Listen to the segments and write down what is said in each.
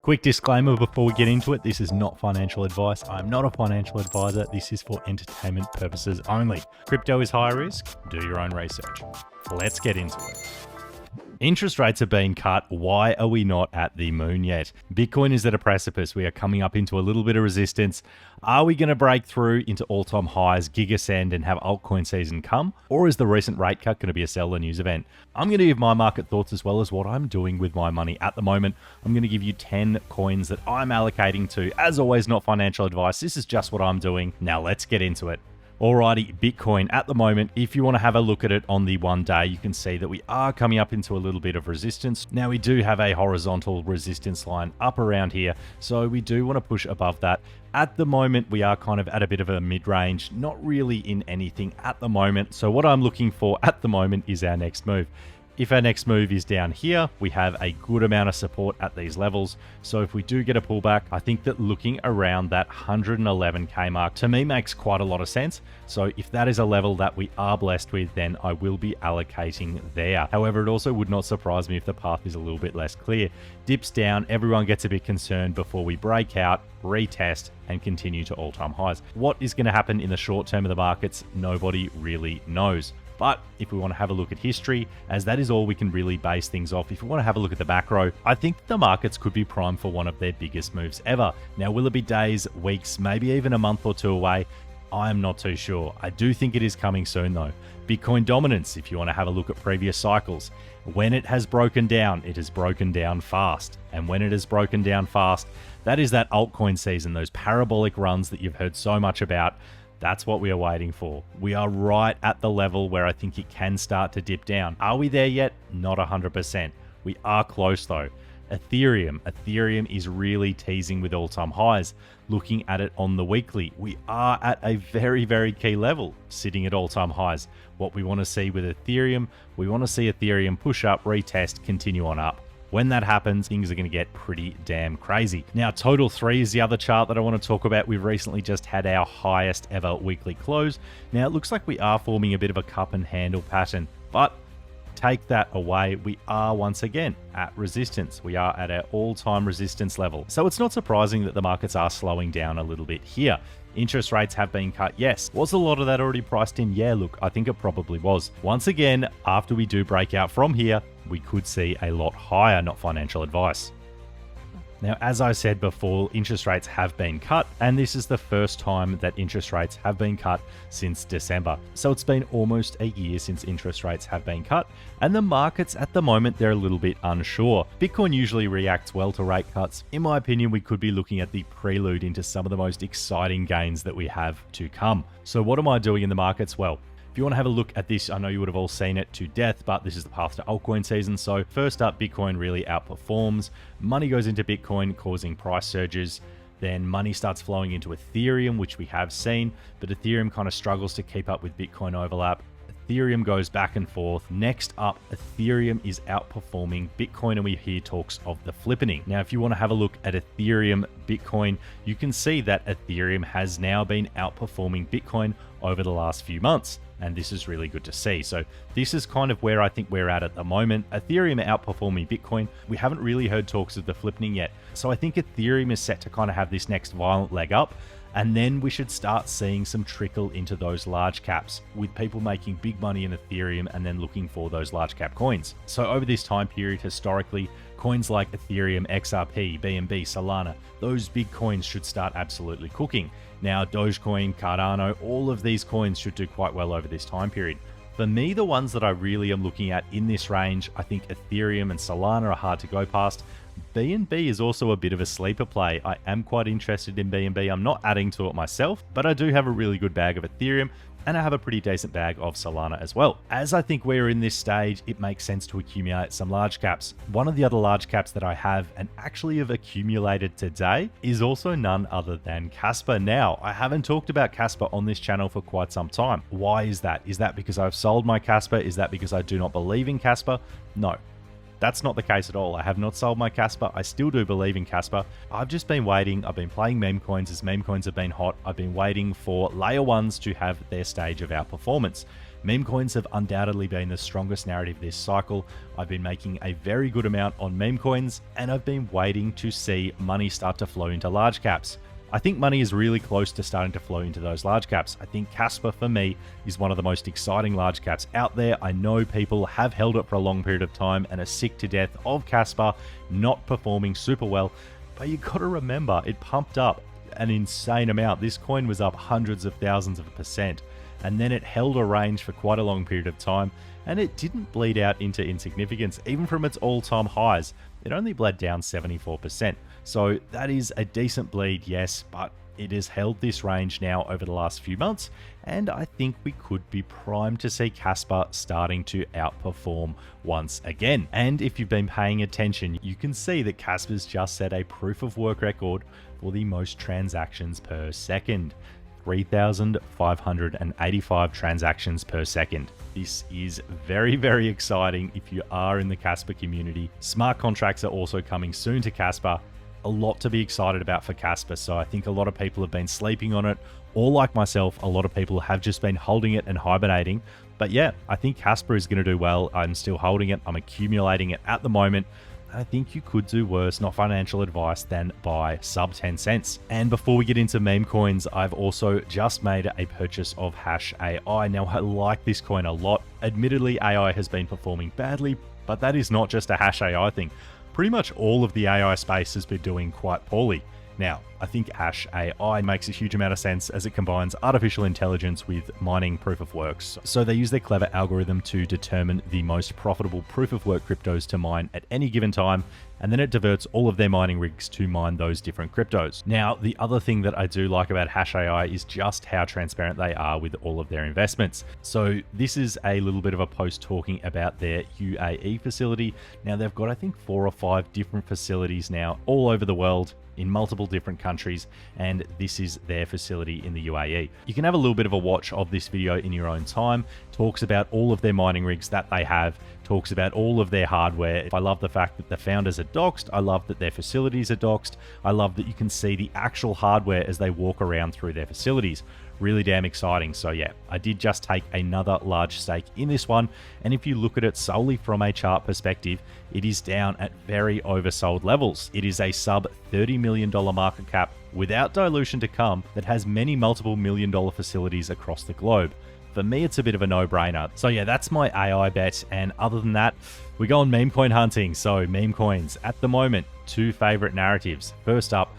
Quick disclaimer before we get into it, this is not financial advice. I'm not a financial advisor. This is for entertainment purposes only. Crypto is high risk. Do your own research. Let's get into it. Interest rates have been cut. Why are we not at the moon yet? Bitcoin is at a precipice. We are coming up into a little bit of resistance. Are we going to break through into all-time highs, gigascend, and have altcoin season come? Or is the recent rate cut going to be a sell the news event? I'm going to give my market thoughts as well as what I'm doing with my money at the moment. I'm going to give you 10 coins that I'm allocating to. As always, not financial advice. This is just what I'm doing. Now let's get into it. Alrighty, Bitcoin at the moment, if you want to have a look at it on the 1 day, you can see that we are coming up into a little bit of resistance. Now we do have a horizontal resistance line up around here, so we do want to push above that. At the moment, we are kind of at a bit of a mid-range, not really in anything at the moment. So what I'm looking for at the moment is our next move. If our next move is down here, we have a good amount of support at these levels. So if we do get a pullback, I think that looking around that 111k mark to me makes quite a lot of sense. So if that is a level that we are blessed with, then I will be allocating there. However, it also would not surprise me if the path is a little bit less clear. Dips down, everyone gets a bit concerned before we break out, retest, and continue to all-time highs. What is going to happen in the short term of the markets, nobody really knows. But if we want to have a look at history, as that is all we can really base things off, if we want to have a look at the macro, I think the markets could be primed for one of their biggest moves ever. Now, will it be days, weeks, maybe even a month or two away? I am not too sure. I do think it is coming soon though. Bitcoin dominance, if you want to have a look at previous cycles. When it has broken down, it has broken down fast. And when it has broken down fast, that is that altcoin season, those parabolic runs that you've heard so much about. That's what we are waiting for. We are right at the level where I think it can start to dip down. Are we there yet? Not 100%. We are close though. Ethereum is really teasing with all-time highs. Looking at it on the weekly, we are at a very, very key level, sitting at all-time highs. What we want to see with Ethereum, we want to see Ethereum push up, retest, continue on up. When that happens, things are going to get pretty damn crazy. Now, Total 3 is the other chart that I want to talk about. We've recently just had our highest ever weekly close. Now, it looks like we are forming a bit of a cup and handle pattern, but take that away, we are once again at resistance. We are at our all-time resistance level. So it's not surprising that the markets are slowing down a little bit here. Interest rates have been cut, yes. Was a lot of that already priced in? Yeah, look, I think it probably was. Once again, after we do break out from here, we could see a lot higher, not financial advice. Now, as I said before, interest rates have been cut, and this is the first time that interest rates have been cut since December. So it's been almost a year since interest rates have been cut, and the markets at the moment, they're a little bit unsure. Bitcoin usually reacts well to rate cuts. In my opinion, we could be looking at the prelude into some of the most exciting gains that we have to come. So what am I doing in the markets? Well, if you want to have a look at this, I know you would have all seen it to death, but this is the path to altcoin season. So first up, Bitcoin really outperforms. Money goes into Bitcoin, causing price surges. Then money starts flowing into Ethereum, which we have seen, but Ethereum kind of struggles to keep up with Bitcoin overlap. Ethereum goes back and forth. Next up, Ethereum is outperforming Bitcoin, and we hear talks of the flippening. Now, if you want to have a look at Ethereum, Bitcoin, you can see that Ethereum has now been outperforming Bitcoin over the last few months. And this is really good to see. So this is kind of where I think we're at the moment. Ethereum outperforming Bitcoin. We haven't really heard talks of the flipping yet. So I think Ethereum is set to kind of have this next violent leg up. And then we should start seeing some trickle into those large caps with people making big money in Ethereum and then looking for those large cap coins. So over this time period, historically, coins like Ethereum, XRP, BNB, Solana, those big coins should start absolutely cooking. Now, Dogecoin, Cardano, all of these coins should do quite well over this time period. For me, the ones that I really am looking at in this range, I think Ethereum and Solana are hard to go past. BNB is also a bit of a sleeper play. I am quite interested in BNB. I'm not adding to it myself, but I do have a really good bag of Ethereum, and I have a pretty decent bag of Solana as well. As I think we're in this stage, it makes sense to accumulate some large caps. One of the other large caps that I have and actually have accumulated today is also none other than Casper. Now, I haven't talked about Casper on this channel for quite some time. Why is that? Is that because I've sold my Casper? Is that because I do not believe in Casper? No. That's not the case at all. I have not sold my Casper. I still do believe in Casper. I've just been waiting. I've been playing Memecoins as Memecoins have been hot. I've been waiting for layer ones to have their stage of outperformance. Meme coins have undoubtedly been the strongest narrative this cycle. I've been making a very good amount on meme coins, and I've been waiting to see money start to flow into large caps. I think money is really close to starting to flow into those large caps. I think Casper, for me, is one of the most exciting large caps out there. I know people have held it for a long period of time and are sick to death of Casper not performing super well. But you got to remember, it pumped up an insane amount. This coin was up hundreds of thousands of %. And then it held a range for quite a long period of time, and it didn't bleed out into insignificance. Even from its all-time highs, it only bled down 74%. So that is a decent bleed, yes, but it has held this range now over the last few months, and I think we could be primed to see Casper starting to outperform once again. And if you've been paying attention, you can see that Casper's just set a proof of work record for the most transactions per second. 3,585 transactions per second. This is very, very exciting if you are in the Casper community. Smart contracts are also coming soon to Casper. A lot to be excited about for Casper, so I think a lot of people have been sleeping on it, or like myself, a lot of people have just been holding it and hibernating. But yeah, I think Casper is going to do well. I'm still holding it. I'm accumulating it at the moment. I think you could do worse, not financial advice, than buy sub 10 cents. And before we get into meme coins, I've also just made a purchase of Hash AI. Now, I like this coin a lot. Admittedly, AI has been performing badly, but that is not just a Hash AI thing. Pretty much all of the AI space has been doing quite poorly. Now, I think Hash AI makes a huge amount of sense as it combines artificial intelligence with mining proof of works. So they use their clever algorithm to determine the most profitable proof of work cryptos to mine at any given time, and then it diverts all of their mining rigs to mine those different cryptos. Now, the other thing that I do like about Hash AI is just how transparent they are with all of their investments. So this is a little bit of a post talking about their UAE facility. Now, they've got, I think, 4 or 5 different facilities now all over the world, in multiple different countries, and this is their facility in the UAE. You can have a little bit of a watch of this video in your own time. Talks about all of their mining rigs that they have, talks about all of their hardware. I love the fact that the founders are doxed. I love that their facilities are doxed. I love that you can see the actual hardware as they walk around through their facilities. Really damn exciting. So yeah, I did just take another large stake in this one, and if you look at it solely from a chart perspective, it is down at very oversold levels. It is a sub $30 million market cap without dilution to come that has many multiple $1 million facilities across the globe. For me, it's a bit of a no-brainer. So yeah, that's my AI bet, and other than that, we go on meme coin hunting. So meme coins at the moment, 2 favorite narratives. First up,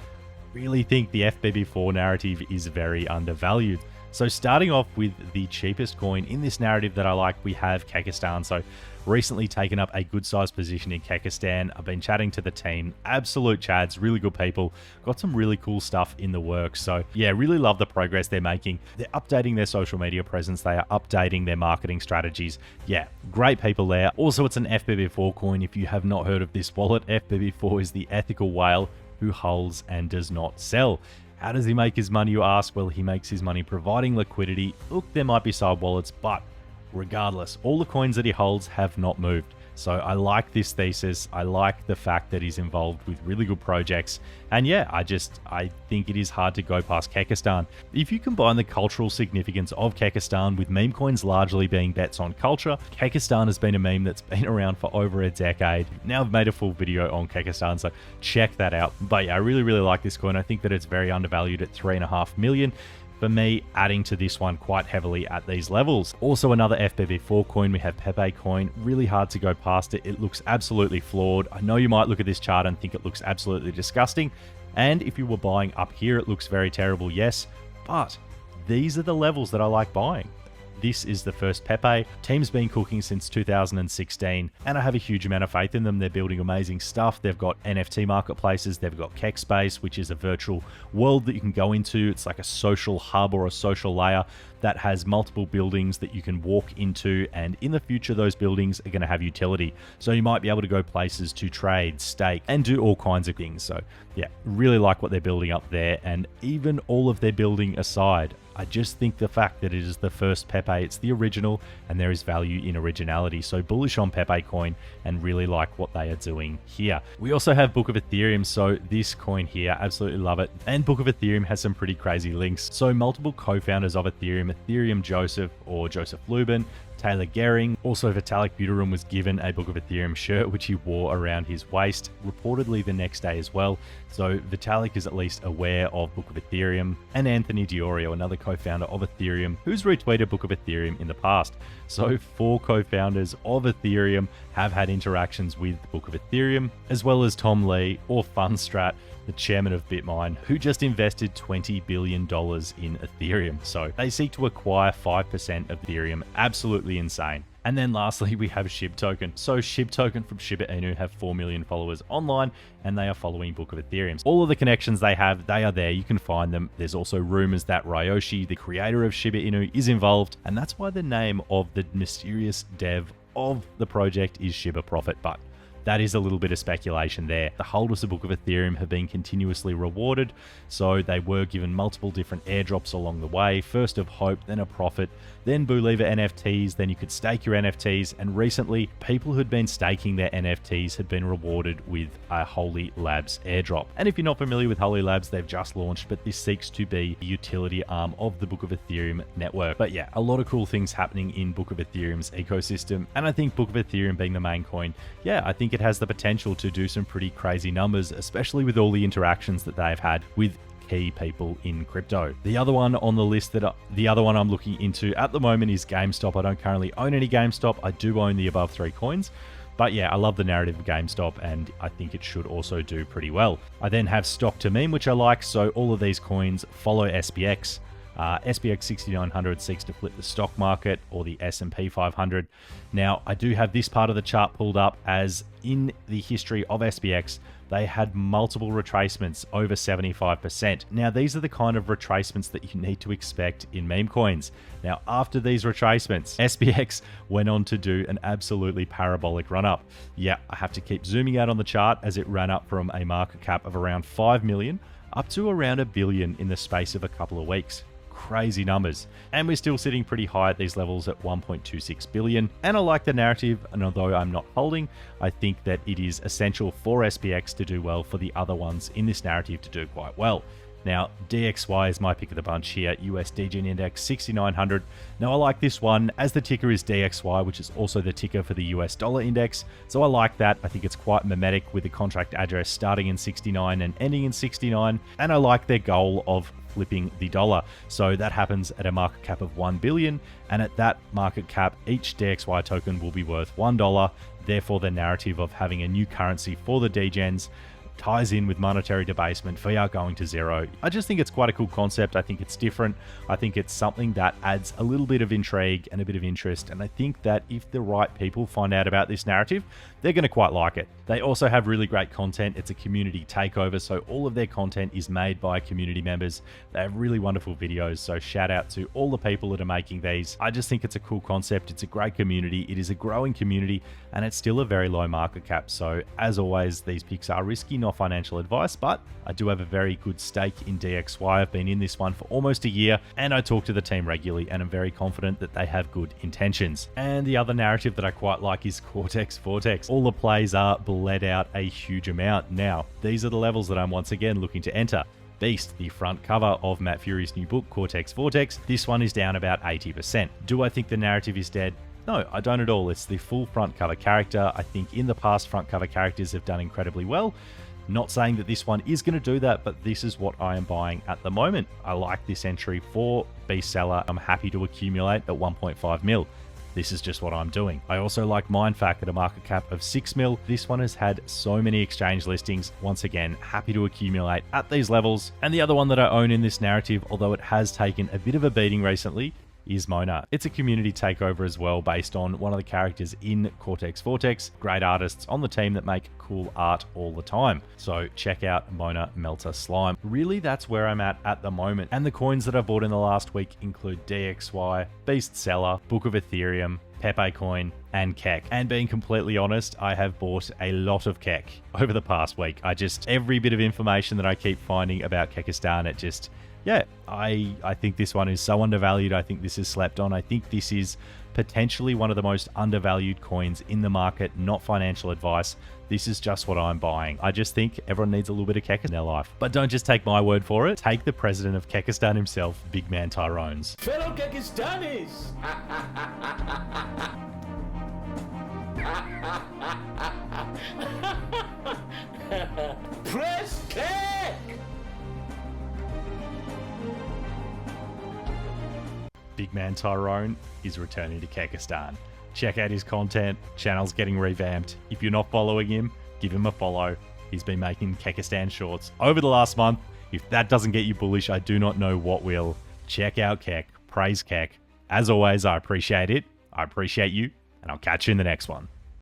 really think the FBB4 narrative is very undervalued. So starting off with the cheapest coin in this narrative that I like, we have Kekistan. So recently taken up a good sized position in Kekistan. I've been chatting to the team, absolute chads, really good people, got some really cool stuff in the works. So yeah, really love the progress they're making. They're updating their social media presence. They are updating their marketing strategies. Yeah, great people there. Also, it's an FBB4 coin. If you have not heard of this wallet, FBB4 is the ethical whale who holds and does not sell. How does he make his money, you ask? Well, he makes his money providing liquidity. Look, there might be side wallets, but regardless, all the coins that he holds have not moved. So I like this thesis. I like the fact that he's involved with really good projects. And yeah, I think it is hard to go past Kekistan. If you combine the cultural significance of Kekistan with meme coins largely being bets on culture, Kekistan has been a meme that's been around for over a decade. Now I've made a full video on Kekistan, so check that out. But yeah, I really, really like this coin. I think that it's very undervalued at 3.5 million. For me, adding to this one quite heavily at these levels. Also, another FBB4 coin, we have Pepe coin. Really hard to go past it. It looks absolutely flawed. I know you might look at this chart and think it looks absolutely disgusting. And if you were buying up here, it looks very terrible, yes. But these are the levels that I like buying. This is the first Pepe. Team's been cooking since 2016, and I have a huge amount of faith in them. They're building amazing stuff. They've got NFT marketplaces. They've got COINBASE, which is a virtual world that you can go into. It's like a social hub or a social layer that has multiple buildings that you can walk into, and in the future, those buildings are going to have utility. So you might be able to go places to trade, stake, and do all kinds of things. So yeah, really like what they're building up there. And even all of their building aside, I just think the fact that it is the first Pepe, it's the original, and there is value in originality. So bullish on Pepe coin and really like what they are doing here. We also have Book of Ethereum. So this coin here, absolutely love it. And Book of Ethereum has some pretty crazy links. So multiple co-founders of Ethereum Joseph or Joseph Lubin, Taylor Gehring. Also, Vitalik Buterin was given a Book of Ethereum shirt, which he wore around his waist, reportedly the next day as well. So Vitalik is at least aware of Book of Ethereum. And Anthony Diorio, another co-founder of Ethereum, who's retweeted Book of Ethereum in the past. So 4 co-founders of Ethereum have had interactions with Book of Ethereum, as well as Tom Lee or Funstrat, the chairman of Bitmine, who just invested $20 billion in Ethereum. So they seek to acquire 5% of Ethereum. Absolutely insane. And then lastly, we have SHIB Token. So SHIB Token from Shiba Inu have 4 million followers online, and they are following Book of Ethereum. All of the connections they have, they are there. You can find them. There's also rumors that Ryoshi, the creator of Shiba Inu, is involved, and that's why the name of the mysterious dev of the project is Shiba Prophet. But that is a little bit of speculation there. The holders of Book of Ethereum have been continuously rewarded, so they were given multiple different airdrops along the way. First of Hope, then a Profit, then Believer NFTs, then you could stake your NFTs, and recently, people who'd been staking their NFTs had been rewarded with a Holy Labs airdrop. And if you're not familiar with Holy Labs, they've just launched, but this seeks to be the utility arm of the Book of Ethereum network. But yeah, a lot of cool things happening in Book of Ethereum's ecosystem, and I think Book of Ethereum being the main coin, yeah, I think it has the potential to do some pretty crazy numbers, especially with all the interactions that they've had with key people in crypto. The other one on the list the other one I'm looking into at the moment is GameStop. I don't currently own any GameStop. I do own the above 3 coins. But yeah, I love the narrative of GameStop, and I think it should also do pretty well. I then have Stock to Meme, which I like. So all of these coins follow SPX. SPX 6900 seeks to flip the stock market or the S&P 500. Now, I do have this part of the chart pulled up, as in the history of SPX, they had multiple retracements over 75%. Now, these are the kind of retracements that you need to expect in meme coins. Now, after these retracements, SPX went on to do an absolutely parabolic run up. Yeah, I have to keep zooming out on the chart as it ran up from a market cap of around 5 million up to around $1 billion in the space of a couple of weeks. Crazy numbers. And we're still sitting pretty high at these levels at 1.26 billion. And I like the narrative, and although I'm not holding, I think that it is essential for SPX to do well for the other ones in this narrative to do quite well. Now, DXY is my pick of the bunch here, US Degen Index 6900. Now, I like this one as the ticker is DXY, which is also the ticker for the US dollar index. So I like that. I think it's quite mimetic with the contract address starting in 69 and ending in 69. And I like their goal of flipping the dollar. So that happens at a market cap of 1 billion. And at that market cap, each DXY token will be worth $1. Therefore, the narrative of having a new currency for the Degens ties in with monetary debasement, fiat going to zero. I just think it's quite a cool concept. I think it's different. I think it's something that adds a little bit of intrigue and a bit of interest. And I think that if the right people find out about this narrative, they're going to quite like it. They also have really great content. It's a community takeover, so all of their content is made by community members. They have really wonderful videos, so shout out to all the people that are making these. I just think it's a cool concept. It's a great community. It is a growing community, and it's still a very low market cap. So as always, these picks are risky, not financial advice, but I do have a very good stake in DXY. I've been in this one for almost a year, and I talk to the team regularly, and I'm very confident that they have good intentions. And the other narrative that I quite like is Cortex Vortex. All the plays are bled out a huge amount. Now, these are the levels that I'm once again looking to enter. Beast, the front cover of Matt Fury's new book, Cortex Vortex. This one is down about 80%. Do I think the narrative is dead? No, I don't at all. It's the full front cover character. I think in the past, front cover characters have done incredibly well. Not saying that this one is going to do that, but this is what I am buying at the moment. I like this entry for Beast Seller. I'm happy to accumulate at 1.5 mil. This is just what I'm doing. I also like Mindfact at a market cap of 6 mil. This one has had so many exchange listings. Once again, happy to accumulate at these levels. And the other one that I own in this narrative, although it has taken a bit of a beating recently, is Mona. It's a community takeover as well, based on one of the characters in Cortex Vortex. Great artists on the team that make cool art all the time. So check out Mona Melter Slime. Really, that's where I'm at the moment. And the coins that I bought in the last week include DXY, Beast Seller, Book of Ethereum, Pepe Coin, and Keck. And being completely honest, I have bought a lot of Keck over the past week. Every bit of information that I keep finding about Kekistan, yeah, I think this one is so undervalued. I think this is slept on. I think this is potentially one of the most undervalued coins in the market, not financial advice. This is just what I'm buying. I just think everyone needs a little bit of Kek in their life. But don't just take my word for it. Take the president of Kekistan himself, Big Man Tyrone's. Fellow Kekistanis! Press Kek! Big Man Tyrone is returning to Kekistan. Check out his content. Channel's getting revamped. If you're not following him, give him a follow. He's been making Kekistan shorts over the last month. If that doesn't get you bullish, I do not know what will. Check out Kek. Praise Kek. As always, I appreciate it. I appreciate you, and I'll catch you in the next one.